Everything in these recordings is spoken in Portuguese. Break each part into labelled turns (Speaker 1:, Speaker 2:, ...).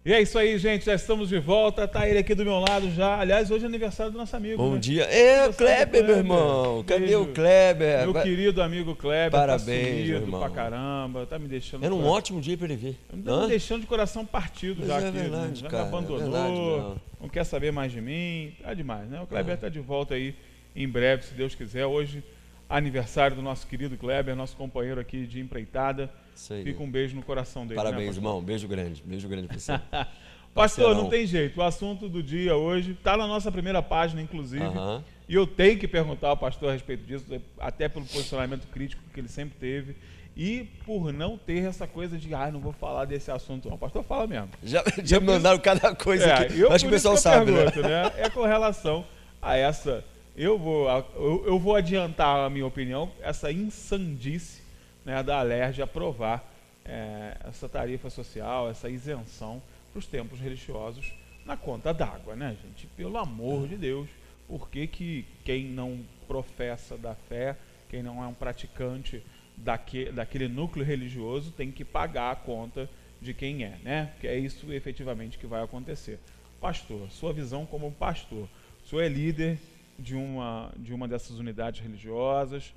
Speaker 1: E é isso aí, gente, já estamos de volta, tá ele aqui do meu lado já. Aliás, hoje é aniversário do nosso amigo.
Speaker 2: Bom
Speaker 1: né?
Speaker 2: dia. O Kleber, meu irmão. Cadê o Kleber?
Speaker 1: Meu querido amigo Kleber.
Speaker 2: Parabéns,
Speaker 1: tá sumido
Speaker 2: meu irmão.
Speaker 1: pra caramba, tá me deixando...
Speaker 2: Era um ótimo dia pra ele vir.
Speaker 1: Tá me deixando de coração partido.
Speaker 2: Mas
Speaker 1: já
Speaker 2: é
Speaker 1: aqui,
Speaker 2: verdade,
Speaker 1: já
Speaker 2: cara,
Speaker 1: me abandonou,
Speaker 2: é verdade,
Speaker 1: não quer saber mais de mim, tá demais, né? O Kleber tá de volta aí em breve, se Deus quiser. Hoje, aniversário do nosso querido Kleber, nosso companheiro aqui de empreitada.
Speaker 2: Isso aí.
Speaker 1: Fica um beijo no coração dele.
Speaker 2: Parabéns,
Speaker 1: né,
Speaker 2: irmão. Beijo grande pra você.
Speaker 1: Pastor, não tem jeito, o assunto do dia hoje está na nossa primeira página, inclusive,
Speaker 2: Aham.
Speaker 1: e eu tenho que perguntar ao pastor a respeito disso, até pelo posicionamento crítico que ele sempre teve, e por não ter essa coisa de, não vou falar desse assunto não. O pastor fala mesmo.
Speaker 2: Já me mandaram cada coisa aqui. Acho que o pessoal sabe,
Speaker 1: pergunto, né? É com relação a essa... Eu vou adiantar a minha opinião, essa insandice, né, da Alerj aprovar essa tarifa social, essa isenção para os templos religiosos na conta d'água, né, gente? Pelo amor de Deus, por que quem não professa da fé, quem não é um praticante daquele núcleo religioso tem que pagar a conta de quem é, né? Porque é isso efetivamente que vai acontecer. Pastor, sua visão como pastor, o senhor é líder de uma dessas unidades religiosas,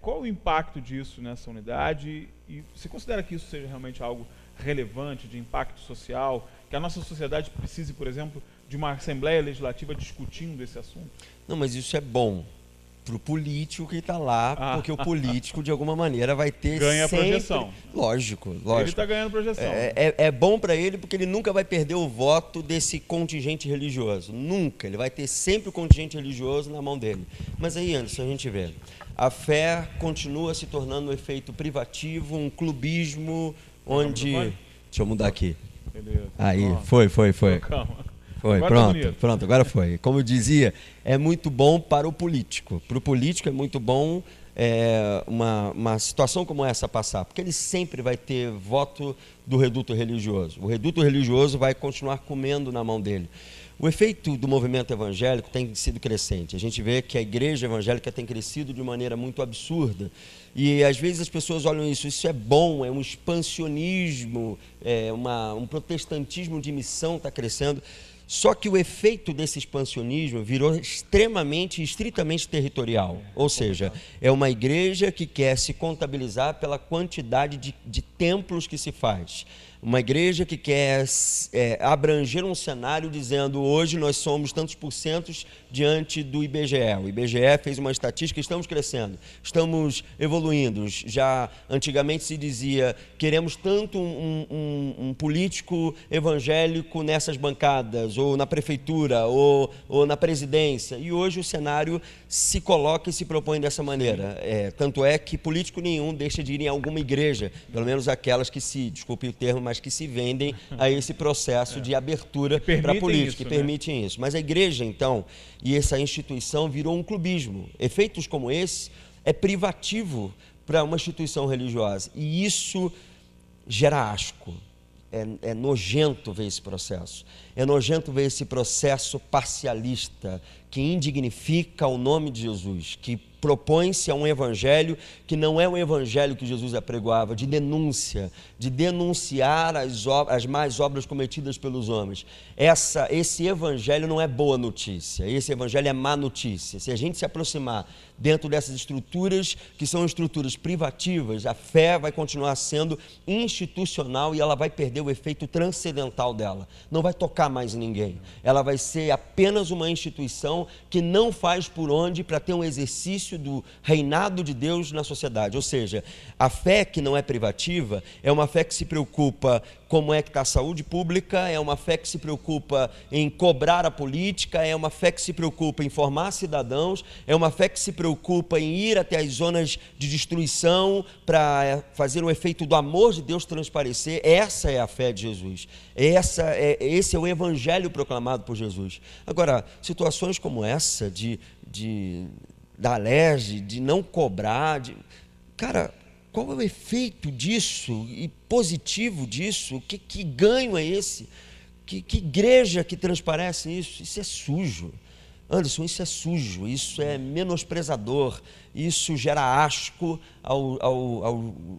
Speaker 1: qual o impacto disso nessa unidade e você considera que isso seja realmente algo relevante, de impacto social, que a nossa sociedade precise, por exemplo, de uma Assembleia Legislativa discutindo esse assunto?
Speaker 2: Não, mas isso é bom para o político que está lá, porque o político, de alguma maneira, vai ter
Speaker 1: ganha
Speaker 2: sempre...
Speaker 1: projeção.
Speaker 2: Lógico.
Speaker 1: Ele está ganhando projeção.
Speaker 2: É bom para ele porque ele nunca vai perder o voto desse contingente religioso. Nunca. Ele vai ter sempre o contingente religioso na mão dele. Mas aí, Anderson, a gente vê. A fé continua se tornando um efeito privativo, um clubismo, onde... Deixa eu mudar aqui.
Speaker 1: Beleza.
Speaker 2: Aí, foi.
Speaker 1: Calma.
Speaker 2: Foi,
Speaker 1: Agora
Speaker 2: pronto, agora foi. Como eu dizia, é muito bom para o político. Para o político é muito bom uma situação como essa passar, porque ele sempre vai ter voto do reduto religioso. O reduto religioso vai continuar comendo na mão dele. O efeito do movimento evangélico tem sido crescente. A gente vê que a igreja evangélica tem crescido de maneira muito absurda. E às vezes as pessoas olham isso é bom, é um expansionismo, um protestantismo de missão está crescendo. Só que o efeito desse expansionismo virou extremamente e estritamente territorial. Ou seja, é uma igreja que quer se contabilizar pela quantidade de templos que se faz. Uma igreja que quer abranger um cenário dizendo hoje nós somos tantos porcentos diante do IBGE. O IBGE fez uma estatística, estamos crescendo, estamos evoluindo. Já antigamente se dizia, queremos tanto um político evangélico nessas bancadas, ou na prefeitura, ou na presidência. E hoje o cenário se coloca e se propõe dessa maneira. Tanto é que político nenhum deixa de ir em alguma igreja, pelo menos aquelas que desculpe o termo, mas que se vendem a esse processo de abertura para política, que permitem isso. Mas a igreja, então, e essa instituição virou um clubismo. Efeitos como esse é privativo para uma instituição religiosa. E isso gera asco. É nojento ver esse processo. É nojento ver esse processo parcialista que indignifica o nome de Jesus, que propõe-se a um evangelho que não é o evangelho que Jesus apregoava, de denúncia, de denunciar as más obras cometidas pelos homens. Esse evangelho não é boa notícia, esse evangelho é má notícia. Se a gente se aproximar dentro dessas estruturas, que são estruturas privativas, a fé vai continuar sendo institucional e ela vai perder o efeito transcendental dela. Não vai tocar mais ninguém. Ela vai ser apenas uma instituição que não faz por onde para ter um exercício do reinado de Deus na sociedade. Ou seja, a fé que não é privativa é uma fé que se preocupa como é que está a saúde pública, é uma fé que se preocupa em cobrar a política, é uma fé que se preocupa em formar cidadãos, é uma fé que se preocupa em ir até as zonas de destruição para fazer o efeito do amor de Deus transparecer. Essa é a fé de Jesus. Esse é o evangelho proclamado por Jesus. Agora, situações como essa da Alerj, de não cobrar, cara, qual é o efeito disso e positivo disso? Que ganho é esse? Que igreja que transparece isso? Isso é sujo. Anderson, isso é sujo, isso é menosprezador, isso gera asco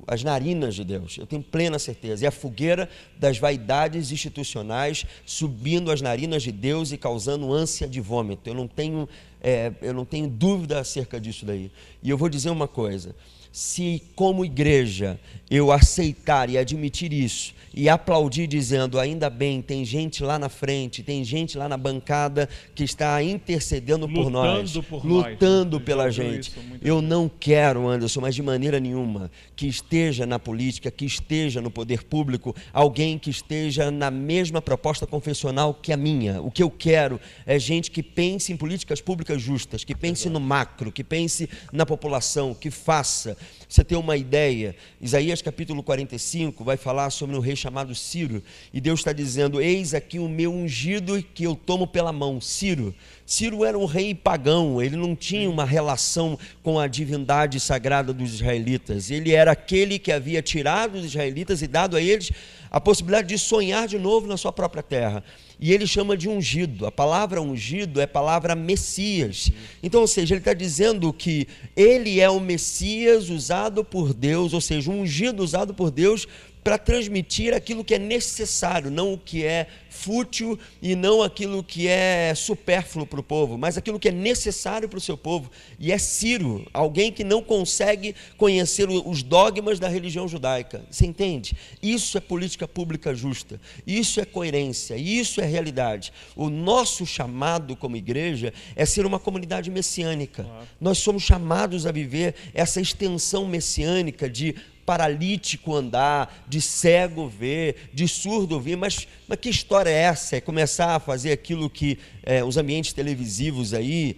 Speaker 2: às narinas de Deus. Eu tenho plena certeza. É a fogueira das vaidades institucionais subindo às narinas de Deus e causando ânsia de vômito. Eu não tenho dúvida acerca disso daí. E eu vou dizer uma coisa: se como igreja eu aceitar e admitir isso e aplaudir dizendo, ainda bem, tem gente lá na frente, tem gente lá na bancada que está intercedendo por nós, lutando pela gente. Eu não quero, Anderson, mas de maneira nenhuma, que esteja na política, que esteja no poder público, alguém que esteja na mesma proposta confessional que a minha. O que eu quero é gente que pense em políticas públicas justas, que pense no macro, que pense na população, que faça. Você tem uma ideia, Isaías capítulo 45 vai falar sobre um rei chamado Ciro, e Deus está dizendo, eis aqui o meu ungido que eu tomo pela mão, Ciro. Ciro era um rei pagão, ele não tinha uma relação com a divindade sagrada dos israelitas, ele era aquele que havia tirado os israelitas e dado a eles a possibilidade de sonhar de novo na sua própria terra. E ele chama de ungido. A palavra ungido é a palavra Messias. Então, ou seja, ele está dizendo que ele é o Messias usado por Deus, ou seja, um ungido usado por Deus para transmitir aquilo que é necessário, não o que é fútil e não aquilo que é supérfluo para o povo, mas aquilo que é necessário para o seu povo. E é Ciro, alguém que não consegue conhecer os dogmas da religião judaica. Você entende? Isso é política pública justa, isso é coerência, isso é realidade. O nosso chamado como igreja é ser uma comunidade messiânica. Nós somos chamados a viver essa extensão messiânica de paralítico andar, de cego ver, de surdo ouvir, mas que história é essa? É começar a fazer aquilo que os ambientes televisivos aí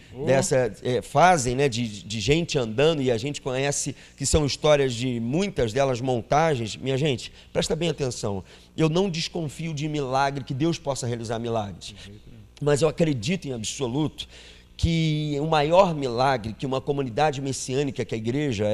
Speaker 2: fazem, né? De gente andando, e a gente conhece que são histórias de muitas delas montagens. Minha gente, presta bem atenção, eu não desconfio de milagre, que Deus possa realizar milagres, mas eu acredito em absoluto que o maior milagre que uma comunidade messiânica, que a igreja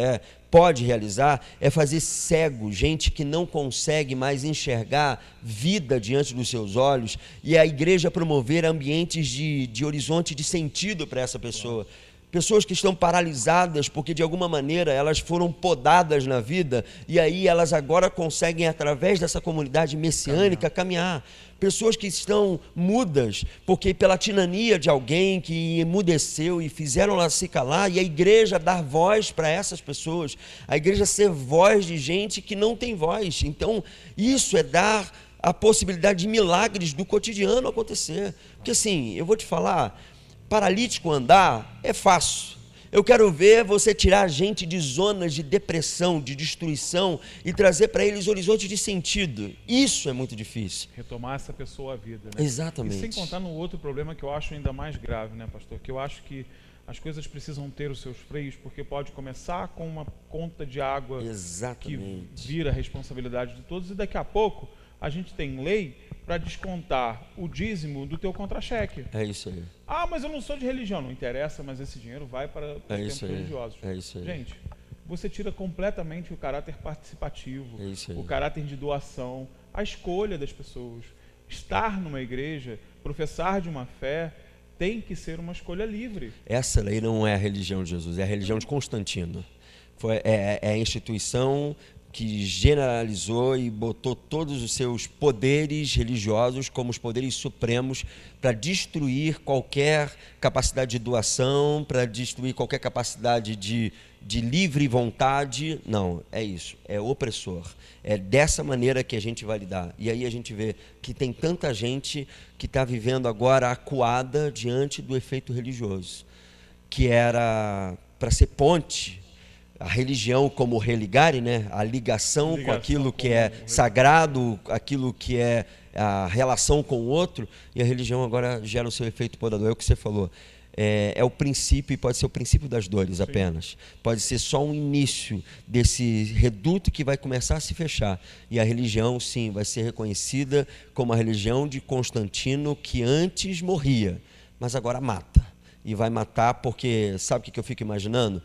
Speaker 2: pode realizar, é fazer cego, gente que não consegue mais enxergar vida diante dos seus olhos, e a igreja promover ambientes de horizonte de sentido para essa pessoa. Pessoas que estão paralisadas porque de alguma maneira elas foram podadas na vida, e aí elas agora conseguem, através dessa comunidade messiânica, caminhar. Pessoas que estão mudas porque pela tirania de alguém que emudeceu e fizeram ela se calar, e a igreja dar voz para essas pessoas, a igreja ser voz de gente que não tem voz. Então isso é dar a possibilidade de milagres do cotidiano acontecer. Porque assim, eu vou te falar, paralítico andar é fácil. Eu quero ver você tirar gente de zonas de depressão, de destruição, e trazer para eles horizonte de sentido. Isso é muito difícil.
Speaker 1: Retomar essa pessoa à vida, né?
Speaker 2: Exatamente.
Speaker 1: E sem contar no outro problema que eu acho ainda mais grave, né, pastor? Que eu acho que as coisas precisam ter os seus freios, porque pode começar com uma conta de água que vira responsabilidade de todos, e daqui a pouco a gente tem lei para descontar o dízimo do teu contra-cheque.
Speaker 2: É isso aí.
Speaker 1: Ah, mas eu não sou de religião. Não interessa, mas esse dinheiro vai para os tempos religiosos.
Speaker 2: É isso aí.
Speaker 1: Gente, você tira completamente o caráter participativo, o caráter de doação, a escolha das pessoas. Estar numa igreja, professar de uma fé, tem que ser uma escolha livre.
Speaker 2: Essa lei não é a religião de Jesus, é a religião de Constantino. É a instituição que generalizou e botou todos os seus poderes religiosos como os poderes supremos para destruir qualquer capacidade de doação, para destruir qualquer capacidade de livre vontade. Não, é isso, é opressor. É dessa maneira que a gente vai lidar. E aí a gente vê que tem tanta gente que está vivendo agora acuada diante do efeito religioso, que era para ser ponte. A religião como religare, né? A ligação com aquilo que é sagrado, aquilo que é a relação com o outro, e a religião agora gera o seu efeito podador. É o que você falou. É o princípio, e pode ser o princípio das dores apenas. Pode ser só um início desse reduto que vai começar a se fechar. E a religião, sim, vai ser reconhecida como a religião de Constantino, que antes morria, mas agora mata. E vai matar porque, sabe o que eu fico imaginando?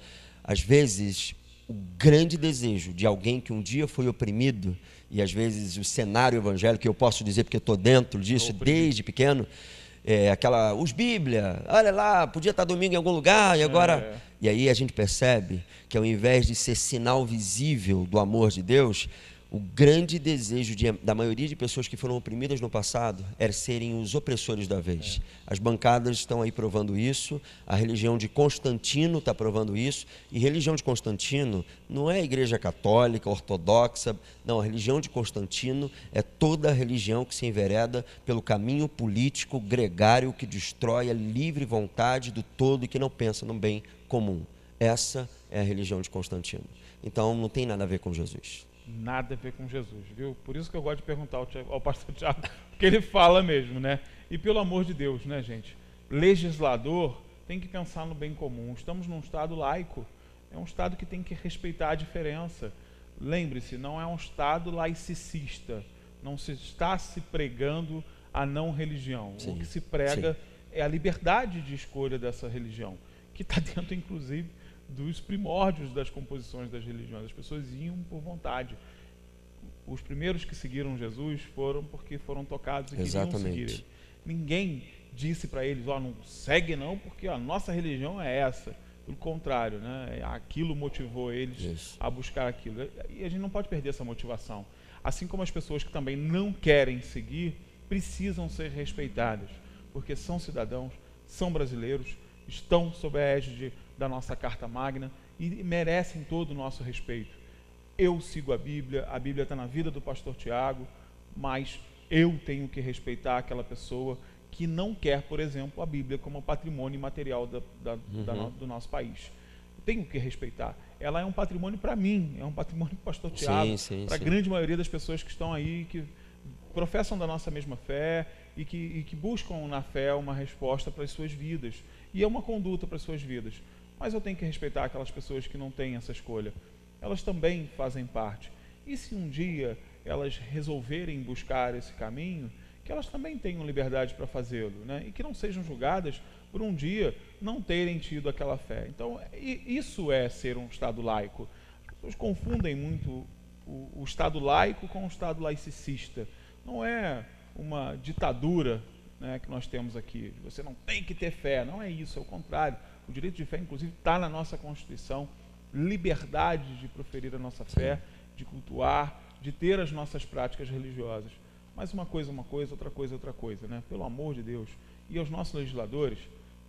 Speaker 2: Às vezes, o grande desejo de alguém que um dia foi oprimido, e às vezes o cenário evangélico, que eu posso dizer porque eu estou dentro disso desde pequeno, os Bíblia, olha lá, podia estar domingo em algum lugar, e agora... E aí a gente percebe que ao invés de ser sinal visível do amor de Deus, o grande desejo da maioria de pessoas que foram oprimidas no passado era serem os opressores da vez. As bancadas estão aí provando isso, a religião de Constantino está provando isso, e religião de Constantino não é a igreja católica, ortodoxa, não, a religião de Constantino é toda a religião que se envereda pelo caminho político gregário que destrói a livre vontade do todo e que não pensa no bem comum. Essa é a religião de Constantino. Então não tem nada a ver com Jesus.
Speaker 1: Nada a ver com Jesus, viu? Por isso que eu gosto de perguntar ao pastor Tiago, porque ele fala mesmo, né? E pelo amor de Deus, né, gente? Legislador tem que pensar no bem comum. Estamos num Estado laico, é um Estado que tem que respeitar a diferença. Lembre-se, não é um Estado laicista, não se está se pregando a não religião.
Speaker 2: Sim,
Speaker 1: o que se prega é a liberdade de escolha dessa religião, que está dentro, inclusive, dos primórdios das composições das religiões. As pessoas iam por vontade. Os primeiros que seguiram Jesus foram porque foram tocados e queriam seguir ele. Ninguém disse para eles, não segue não, porque a nossa religião é essa. Pelo contrário, né? Aquilo motivou eles a buscar aquilo. E a gente não pode perder essa motivação. Assim como as pessoas que também não querem seguir, precisam ser respeitadas, porque são cidadãos, são brasileiros, estão sob a égide da nossa Carta Magna e merecem todo o nosso respeito. Eu sigo a Bíblia está na vida do pastor Tiago, mas eu tenho que respeitar aquela pessoa que não quer, por exemplo, a Bíblia como patrimônio imaterial do nosso país. Eu tenho que respeitar. Ela é um patrimônio para mim, é um patrimônio do pastor Tiago, para a grande maioria das pessoas que estão aí, que professam da nossa mesma fé e que buscam na fé uma resposta para as suas vidas. E é uma conduta para as suas vidas. Mas eu tenho que respeitar aquelas pessoas que não têm essa escolha. Elas também fazem parte. E se um dia elas resolverem buscar esse caminho, que elas também tenham liberdade para fazê-lo, né? E que não sejam julgadas por um dia não terem tido aquela fé. Então, isso é ser um Estado laico. As pessoas confundem muito o Estado laico com o Estado laicista. Não é uma ditadura, né, que nós temos aqui. Você não tem que ter fé. Não é isso, é o contrário. O direito de fé, inclusive, está na nossa Constituição. Liberdade de proferir a nossa fé, de cultuar, de ter as nossas práticas religiosas. Mas uma coisa, outra coisa, né? Pelo amor de Deus. E aos nossos legisladores,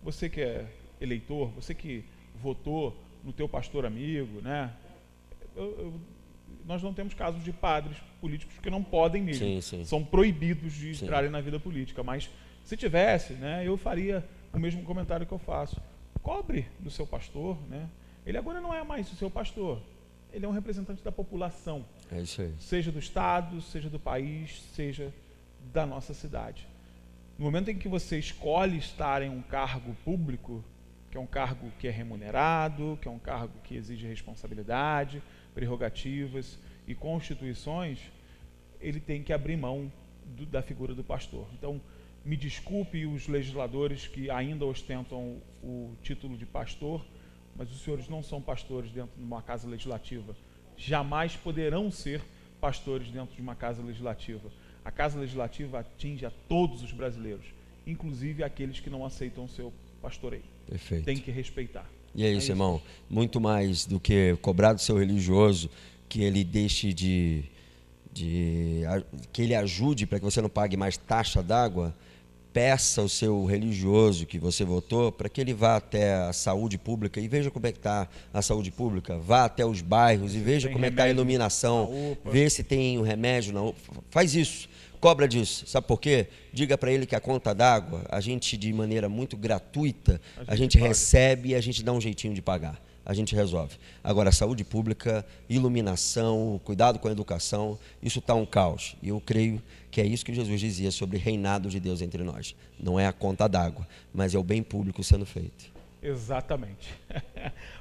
Speaker 1: você que é eleitor, você que votou no teu pastor amigo, né? Nós não temos casos de padres políticos que não podem mesmo. São proibidos de entrarem na vida política. Mas se tivesse, né, eu faria o mesmo comentário que eu faço. Cobre do seu pastor, né? Ele agora não é mais o seu pastor, ele é um representante da população.
Speaker 2: É isso aí.
Speaker 1: Seja do Estado, seja do país, seja da nossa cidade. No momento em que você escolhe estar em um cargo público, que é um cargo que é remunerado, que é um cargo que exige responsabilidade, prerrogativas e constituições, ele tem que abrir mão da figura do pastor. Então, me desculpe os legisladores que ainda ostentam o título de pastor, mas os senhores não são pastores dentro de uma casa legislativa. Jamais poderão ser pastores dentro de uma casa legislativa. A casa legislativa atinge a todos os brasileiros, inclusive aqueles que não aceitam o seu pastoreio.
Speaker 2: Perfeito.
Speaker 1: Tem que respeitar.
Speaker 2: E é isso, irmão. Muito mais do que cobrar do seu religioso que ele deixe que ele ajude para que você não pague mais taxa d'água. Peça ao seu religioso que você votou para que ele vá até a saúde pública e veja como é que está a saúde pública, vá até os bairros e veja como é que está a iluminação, vê se tem um remédio na UPA. Faz isso, cobra disso. Sabe por quê? Diga para ele que a conta d'água, a gente de maneira muito gratuita, a gente recebe e a gente dá um jeitinho de pagar. A gente resolve. Agora, saúde pública, iluminação, cuidado com a educação, isso está um caos. E eu creio que é isso que Jesus dizia sobre reinado de Deus entre nós. Não é a conta d'água, mas é o bem público sendo feito.
Speaker 1: Exatamente.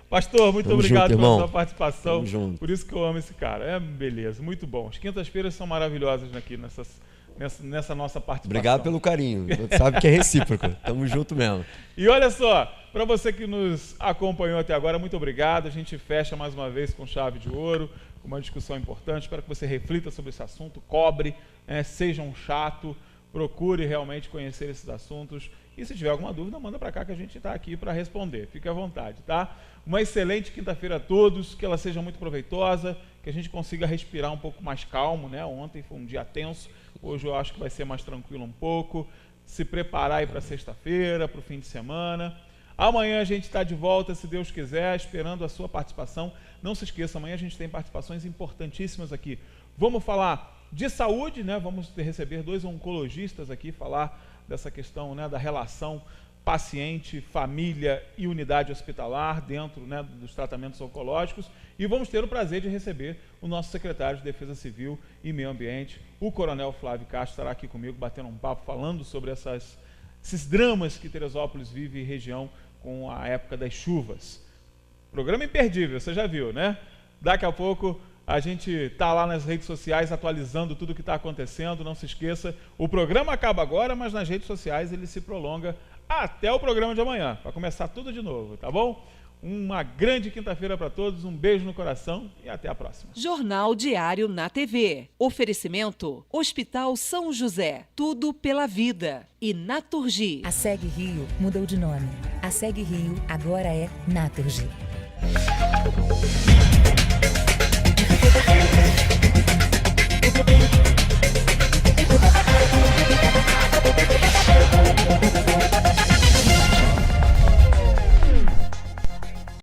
Speaker 1: Pastor, muito obrigado pela sua participação. Por isso que eu amo esse cara. É beleza, muito bom. As quintas-feiras são maravilhosas aqui nessa nossa participação.
Speaker 2: Obrigado pelo carinho. Sabe que é recíproco. Tamo junto mesmo.
Speaker 1: E olha só, para você que nos acompanhou até agora, muito obrigado. A gente fecha mais uma vez com chave de ouro, uma discussão importante. Espero que você reflita sobre esse assunto, cobre, seja um chato, procure realmente conhecer esses assuntos. E se tiver alguma dúvida, manda para cá que a gente está aqui para responder. Fique à vontade, tá? Uma excelente quinta-feira a todos, que ela seja muito proveitosa, que a gente consiga respirar um pouco mais calmo, né? Ontem foi um dia tenso, hoje eu acho que vai ser mais tranquilo um pouco. Se preparar aí para sexta-feira, para o fim de semana. Amanhã a gente está de volta, se Deus quiser, esperando a sua participação. Não se esqueça, amanhã a gente tem participações importantíssimas aqui. Vamos falar de saúde, né? Vamos receber 2 oncologistas aqui, falar dessa questão, né, da relação paciente, família e unidade hospitalar dentro, né, dos tratamentos oncológicos. E vamos ter o prazer de receber o nosso secretário de Defesa Civil e Meio Ambiente, o Coronel Flávio Castro, estará aqui comigo batendo um papo, falando sobre esses dramas que Teresópolis vive e região com a época das chuvas. Programa imperdível, você já viu, né? Daqui a pouco a gente está lá nas redes sociais atualizando tudo o que está acontecendo. Não se esqueça, o programa acaba agora, mas nas redes sociais ele se prolonga até o programa de amanhã, para começar tudo de novo, tá bom? Uma grande quinta-feira para todos, um beijo no coração e até a próxima.
Speaker 3: Jornal Diário na TV. Oferecimento: Hospital São José. Tudo pela vida. E Naturgy.
Speaker 4: A SEG Rio mudou de nome. A SEG Rio agora é Naturgy.